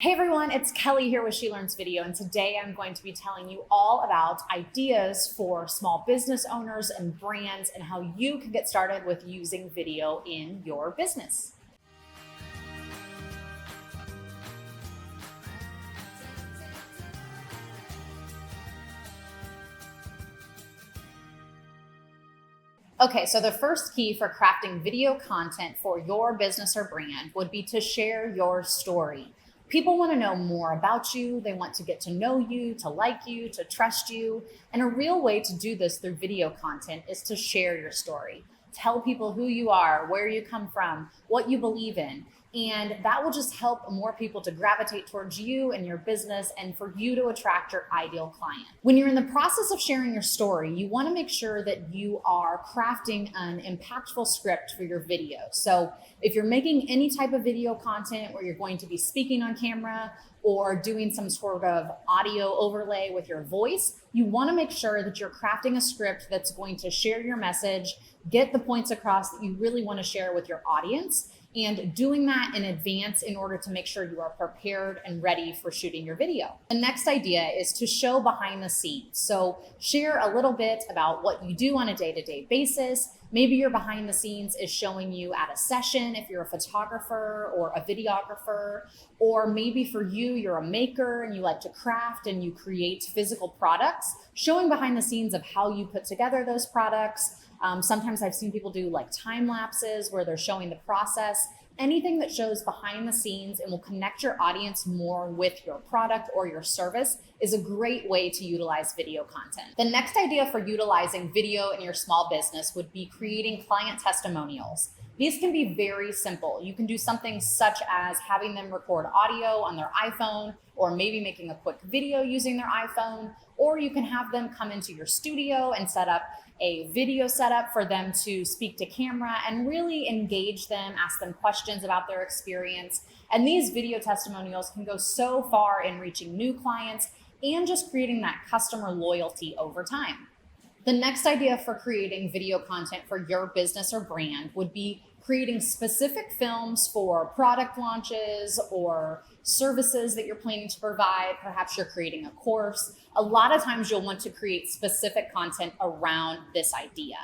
Hey everyone, it's Kelly here with She Learns Video, and today I'm going to be telling you all about ideas for small business owners and brands and how you can get started with using video in your business. Okay, so the first key for crafting video content for your business or brand would be to share your story. People want to know more about you. They want to get to know you, to like you, to trust you. And a real way to do this through video content is to share your story. Tell people who you are, where you come from, what you believe in. And that will just help more people to gravitate towards you and your business and for you to attract your ideal client. When you're in the process of sharing your story, you want to make sure that you are crafting an impactful script for your video. So if you're making any type of video content where you're going to be speaking on camera or doing some sort of audio overlay with your voice, you want to make sure that you're crafting a script that's going to share your message, get the points across that you really want to share with your audience, and doing that in advance in order to make sure you are prepared and ready for shooting your video. The next idea is to show behind the scenes. So share a little bit about what you do on a day-to-day basis. Maybe your behind the scenes is showing you at a session if you're a photographer or a videographer, or maybe for you, you're a maker and you like to craft and you create physical products, showing behind the scenes of how you put together those products. Sometimes I've seen people do like time lapses where they're showing the process. Anything that shows behind the scenes and will connect your audience more with your product or your service is a great way to utilize video content. The next idea for utilizing video in your small business would be creating client testimonials. These can be very simple. You can do something such as having them record audio on their iPhone, or maybe making a quick video using their iPhone, or you can have them come into your studio and set up a video setup for them to speak to camera and really engage them, ask them questions about their experience. And these video testimonials can go so far in reaching new clients and just creating that customer loyalty over time. The next idea for creating video content for your business or brand would be creating specific films for product launches or services that you're planning to provide. Perhaps you're creating a course. A lot of times you'll want to create specific content around this idea.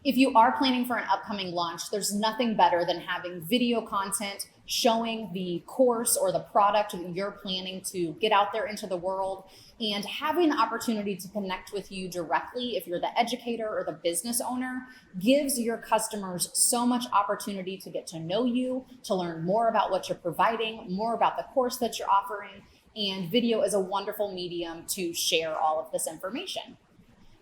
If you are planning for an upcoming launch, there's nothing better than having video content showing the course or the product that you're planning to get out there into the world, and having the opportunity to connect with you directly if you're the educator or the business owner gives your customers so much opportunity to get to know you, to learn more about what you're providing, more about the course that you're offering, and video is a wonderful medium to share all of this information.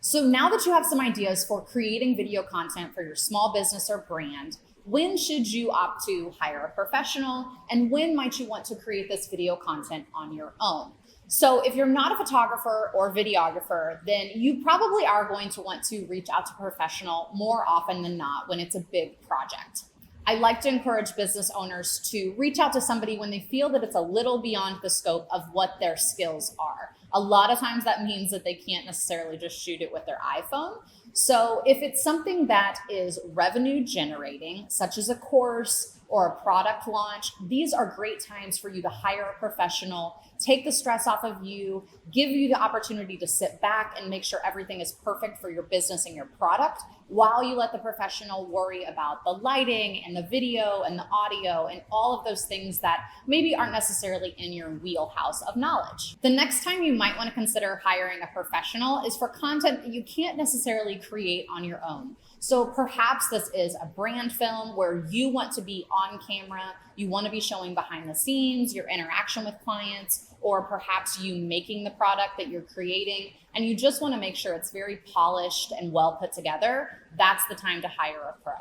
So now that you have some ideas for creating video content for your small business or brand, when should you opt to hire a professional, and when might you want to create this video content on your own? So if you're not a photographer or videographer, then you probably are going to want to reach out to a professional more often than not when it's a big project. I like to encourage business owners to reach out to somebody when they feel that it's a little beyond the scope of what their skills are. A lot of times that means that they can't necessarily just shoot it with their iPhone. So if it's something that is revenue generating, such as a course or a product launch, these are great times for you to hire a professional, take the stress off of you, give you the opportunity to sit back and make sure everything is perfect for your business and your product, while you let the professional worry about the lighting and the video and the audio and all of those things that maybe aren't necessarily in your wheelhouse of knowledge. The next time you might want to consider hiring a professional is for content that you can't necessarily create on your own. So perhaps this is a brand film where you want to be on camera, you want to be showing behind the scenes, your interaction with clients, or perhaps you making the product that you're creating, and you just want to make sure it's very polished and well put together. That's the time to hire a pro.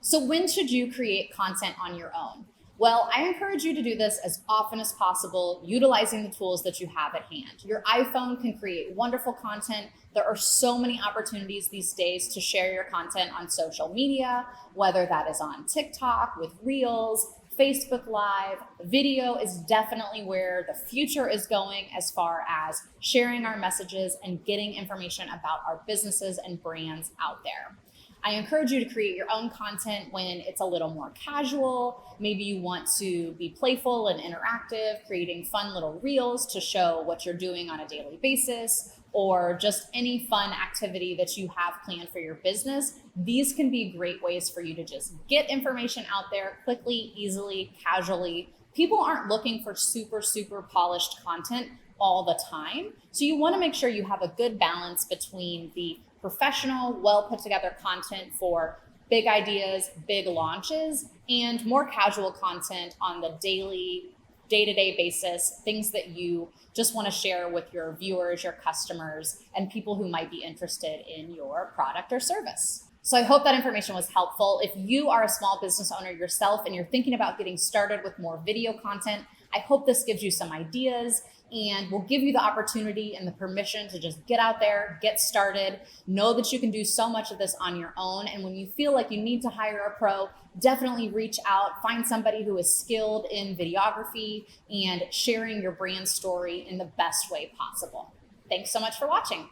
So when should you create content on your own? Well, I encourage you to do this as often as possible, utilizing the tools that you have at hand. Your iPhone can create wonderful content. There are so many opportunities these days to share your content on social media, whether that is on TikTok with Reels, Facebook Live. Video is definitely where the future is going as far as sharing our messages and getting information about our businesses and brands out there. I encourage you to create your own content when it's a little more casual. Maybe you want to be playful and interactive, creating fun little reels to show what you're doing on a daily basis, or just any fun activity that you have planned for your business. These can be great ways for you to just get information out there quickly, easily, casually. People aren't looking for super polished content all the time. So you want to make sure you have a good balance between the professional, well put together content for big ideas, big launches, and more casual content on the daily, day-to-day basis, things that you just want to share with your viewers, your customers, and people who might be interested in your product or service. So I hope that information was helpful. If you are a small business owner yourself and you're thinking about getting started with more video content, I hope this gives you some ideas and will give you the opportunity and the permission to just get out there, get started, know that you can do so much of this on your own. And when you feel like you need to hire a pro, definitely reach out, find somebody who is skilled in videography and sharing your brand story in the best way possible. Thanks so much for watching.